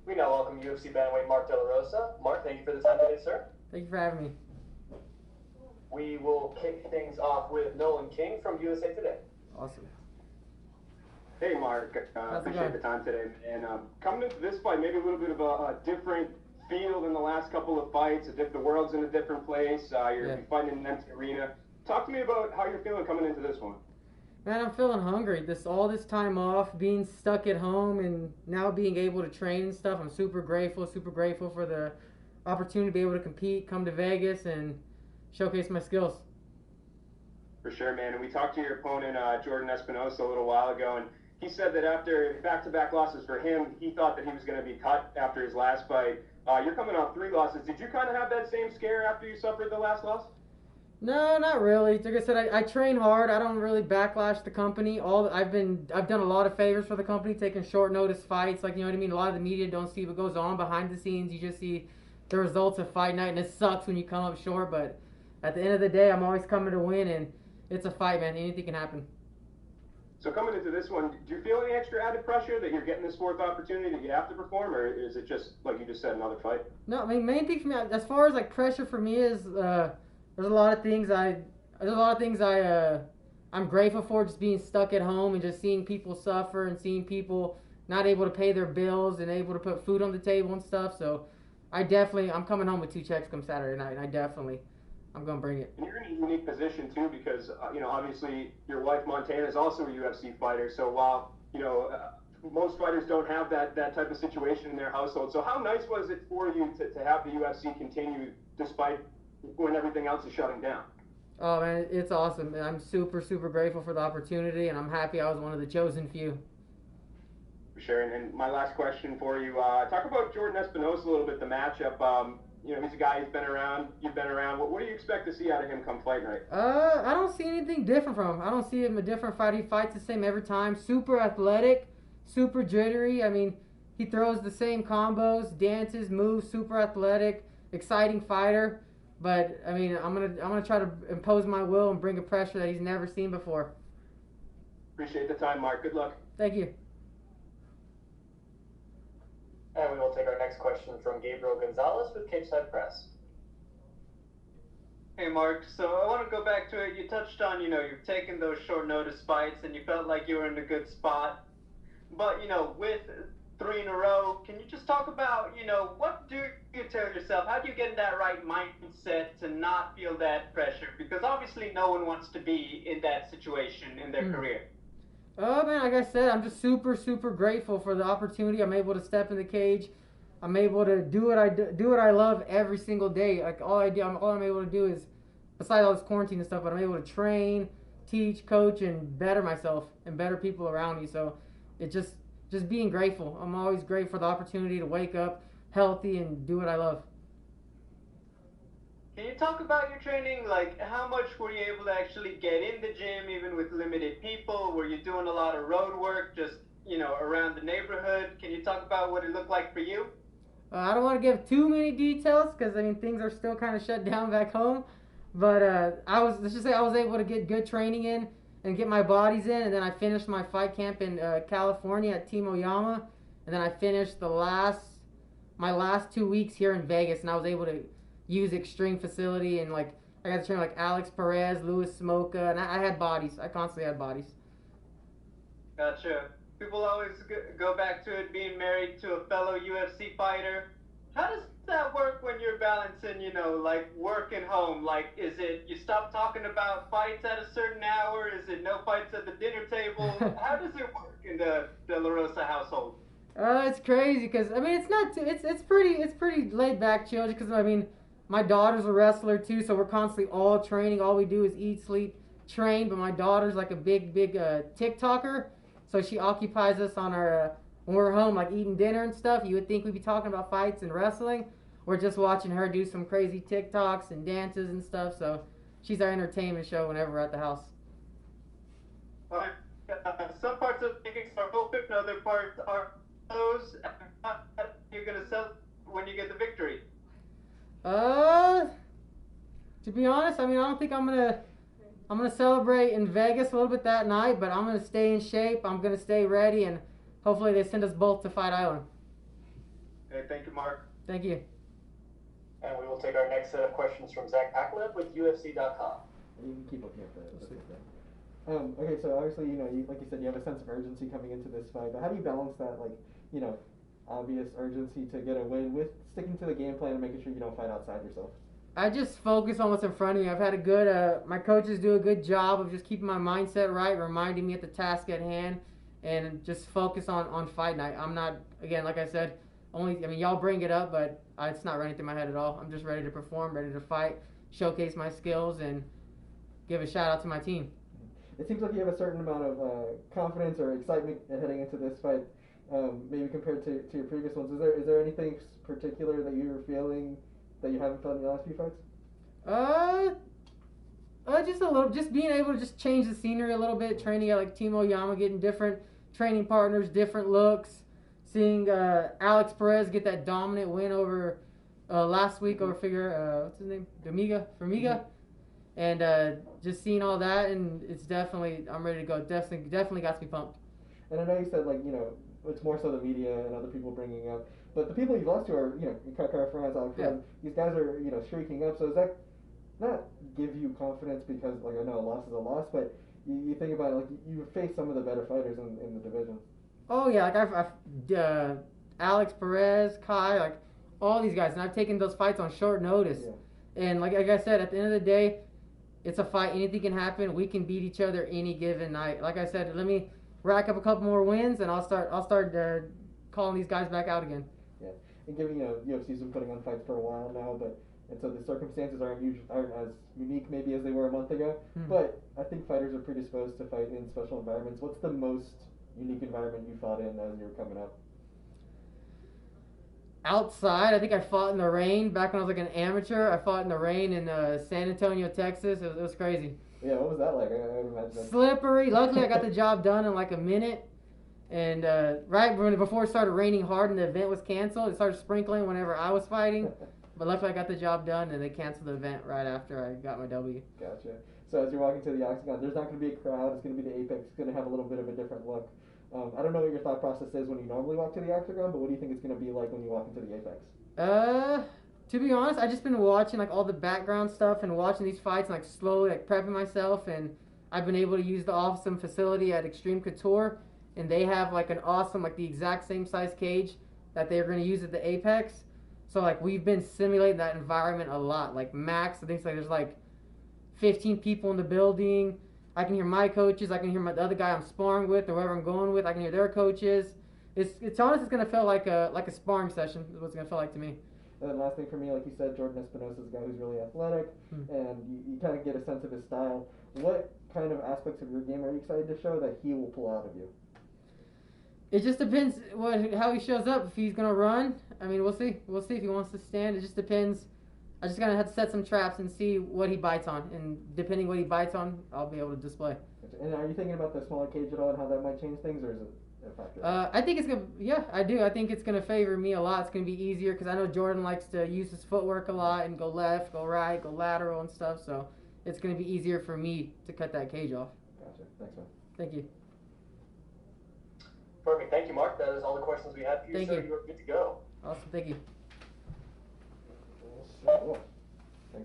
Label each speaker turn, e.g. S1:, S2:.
S1: We now welcome UFC bantamweight Mark De La Rosa. Mark, thank you for the time today, sir.
S2: Thank you for having me.
S1: We will kick things off with Nolan King from USA Today.
S2: Awesome.
S3: Hey, Mark.
S2: How's it
S3: Appreciate
S2: going?
S3: the time today. And coming into this fight, maybe a little bit of a different feel than the last couple of fights. The world's in a different place. You're fighting in an empty arena. Talk to me about how you're feeling coming into this one.
S2: Man, I'm feeling hungry. All this time off, being stuck at home, and now being able to train and stuff. I'm super grateful for the opportunity to be able to compete, come to Vegas, and showcase my skills.
S3: For sure, man. And we talked to your opponent, Jordan Espinosa, a little while ago, and he said that after back-to-back losses for him, he thought that he was going to be cut after his last fight. You're coming off 3 losses. Did you kind of have that same scare after you suffered the last loss?
S2: No, not really. Like I said, I train hard. I don't really backlash the company. I've done a lot of favors for the company, taking short notice fights. Like, you know what I mean. A lot of the media don't see what goes on behind the scenes. You just see the results of fight night, and it sucks when you come up short. But at the end of the day, I'm always coming to win, and it's a fight, man. Anything can happen.
S3: So coming into this one, do you feel any extra added pressure that you're getting this 4th opportunity that you have to perform, or is it just like you just said, another fight?
S2: No, I mean, main thing for me, as far as like pressure for me is, there's a lot of things I'm grateful for, just being stuck at home and just seeing people suffer and seeing people not able to pay their bills and able to put food on the table and stuff. So I'm coming home with 2 checks come Saturday night, and I'm gonna bring it.
S3: And you're in a unique position too, because obviously your wife Montana is also a UFC fighter. So while most fighters don't have that type of situation in their household. So how nice was it for you to have the UFC continue despite when everything else is shutting down?
S2: Oh man, it's awesome. I'm super grateful for the opportunity, and I'm happy I was one of the chosen few.
S3: For sure. And my last question for you: talk about Jordan Espinosa a little bit. The matchup. He's a guy who's been around. You've been around. What do you expect to see out of him come fight night?
S2: I don't see anything different from him. I don't see him a different fight. He fights the same every time. Super athletic, super jittery. I mean, he throws the same combos, dances, moves. Super athletic, exciting fighter. But I mean, I'm gonna try to impose my will and bring a pressure that he's never seen before.
S3: Appreciate the time, Mark. Good luck.
S2: Thank you.
S1: And we will take our next question from Gabriel Gonzalez with Cape Side Press.
S4: Hey Mark, so I want to go back to it. You touched on, you've taken those short notice fights and you felt like you were in a good spot. But, with 3 in a row, can you just talk about, what do you tell yourself? How do you get in that right mindset to not feel that pressure? Because obviously no one wants to be in that situation in their career.
S2: Oh man, like I said, I'm just super grateful for the opportunity. I'm able to step in the cage. I'm able to do what I love every single day. Like all I'm able to do is, besides all this quarantine and stuff, but I'm able to train, teach, coach, and better myself and better people around me. So it's just being grateful. I'm always grateful for the opportunity to wake up healthy and do what I love.
S4: Can you talk about your training? Like, how much were you able to actually get in the gym, even with limited people? Were you doing a lot of road work, just, around the neighborhood? Can you talk about what it looked like for you?
S2: I don't want to give too many details because I mean things are still kind of shut down back home. But let's just say I was able to get good training in and get my bodies in, and then I finished my fight camp in California at Team Oyama, and then I finished my last 2 weeks here in Vegas, and I was able to use Extreme Facility, and like I got to train like Alex Perez, Louis Smoka, and I had bodies. I constantly had bodies.
S4: Gotcha. People always go back to it being married to a fellow UFC fighter. How does that work when you're balancing, like work and home? Like, is it you stop talking about fights at a certain hour? Is it no fights at the dinner table? How does it work in the De La Rosa household?
S2: It's crazy because I mean it's not too, it's pretty laid back, chill. Because I mean my daughter's a wrestler too, so we're constantly all training. All we do is eat, sleep, train. But my daughter's like a big TikToker, so she occupies us on our when we're home, like eating dinner and stuff. You would think we'd be talking about fights and wrestling. We're just watching her do some crazy TikToks and dances and stuff. So she's our entertainment show whenever we're at the house.
S4: Some parts of the gigs are open, other parts are closed. You're gonna sell when you get the victory.
S2: To be honest, I mean I don't think I'm gonna celebrate in Vegas a little bit that night, but I'm gonna stay in shape. I'm gonna stay ready, and hopefully they send us both to Fight Island.
S4: Hey, thank you, Mark.
S2: Thank you.
S1: And we will take our next set of questions from Zach Aklev with UFC.com.
S5: You can keep looking at the thing. Okay, so obviously, like you said, you have a sense of urgency coming into this fight, but how do you balance that, like, obvious urgency to get a win with sticking to the game plan and making sure you don't fight outside yourself?
S2: I just focus on what's in front of me. I've had a good, my coaches do a good job of just keeping my mindset right, reminding me at the task at hand, and just focus on fight night. I'm not, again, like I said, y'all bring it up, but it's not running through my head at all. I'm just ready to perform, ready to fight, showcase my skills, and give a shout out to my team.
S5: It seems like you have a certain amount of confidence or excitement heading into this fight, maybe compared to your previous ones. Is there anything particular that you're feeling that you haven't felt in your last few fights?
S2: Just a little, just being able to just change the scenery a little bit, training at like Team Oyama, getting different training partners, different looks, seeing Alex Perez get that dominant win over last week over what's his name? Formiga. And just seeing all that, and it's definitely, I'm ready to go. Definitely got me pumped.
S5: And I know you said, like, it's more so the media and other people bringing up, but the people you've lost to are, Kakar France, Alex Perez, these guys are, streaking up, so does that not give you confidence because, like, I know a loss is a loss, but you think about it, like, you faced some of the better fighters in the division.
S2: Oh, yeah, like, I've Alex Perez, Kai, like, all these guys, and I've taken those fights on short notice. Yeah. And like I said, at the end of the day, it's a fight. Anything can happen. We can beat each other any given night. Like I said, let me rack up a couple more wins, and I'll start calling these guys back out again.
S5: Yeah, and given UFC's been putting on fights for a while now, and so the circumstances aren't as unique maybe as they were a month ago. But I think fighters are predisposed to fight in special environments. What's the most unique environment you fought in as you were coming up?
S2: Outside, I think I fought in the rain back when I was like an amateur. I fought in the rain in San Antonio, Texas. It was crazy.
S5: Yeah, what was that like? I would imagine that.
S2: Slippery. Luckily, I got the job done in like a minute. And before it started raining hard and the event was canceled, it started sprinkling whenever I was fighting. But luckily, I got the job done, and they canceled the event right after I got my W.
S5: Gotcha. So as you're walking to the octagon, there's not going to be a crowd. It's going to be the Apex. It's going to have a little bit of a different look. I don't know what your thought process is when you normally walk to the octagon, but what do you think it's going to be like when you walk into the Apex?
S2: To be honest, I've just been watching like all the background stuff and watching these fights and like slowly like prepping myself, and I've been able to use the awesome facility at Extreme Couture, and they have like an awesome, like the exact same size cage that they're going to use at the Apex. So like we've been simulating that environment a lot. Like max, I think like there's like 15 people in the building. I can hear my coaches. I can hear the other guy I'm sparring with, or whoever I'm going with. I can hear their coaches. It's honest. It's gonna feel like a sparring session. Is what it's gonna feel like to me.
S5: And then last thing for me, like you said, Jordan Espinosa is a guy who's really athletic, and you kind of get a sense of his style. What kind of aspects of your game are you excited to show that he will pull out of you?
S2: It just depends how he shows up. If he's gonna run, I mean, we'll see. We'll see if he wants to stand. It just depends. I just gotta have to set some traps and see what he bites on, and depending what he bites on, I'll be able to display.
S5: And are you thinking about the smaller cage at all and how that might change things, or is it a factor?
S2: I think it's gonna. Yeah, I do. I think it's gonna favor me a lot. It's gonna be easier because I know Jordan likes to use his footwork a lot and go left, go right, go lateral and stuff. So it's gonna be easier for me to cut that cage off.
S5: Gotcha. Thanks, man.
S2: Thank you.
S1: Perfect. Thank you, Mark. That is all the questions we had for you.
S2: Thank
S1: so
S2: you.
S1: You're good to go.
S2: Awesome. Thank you.
S5: Cool.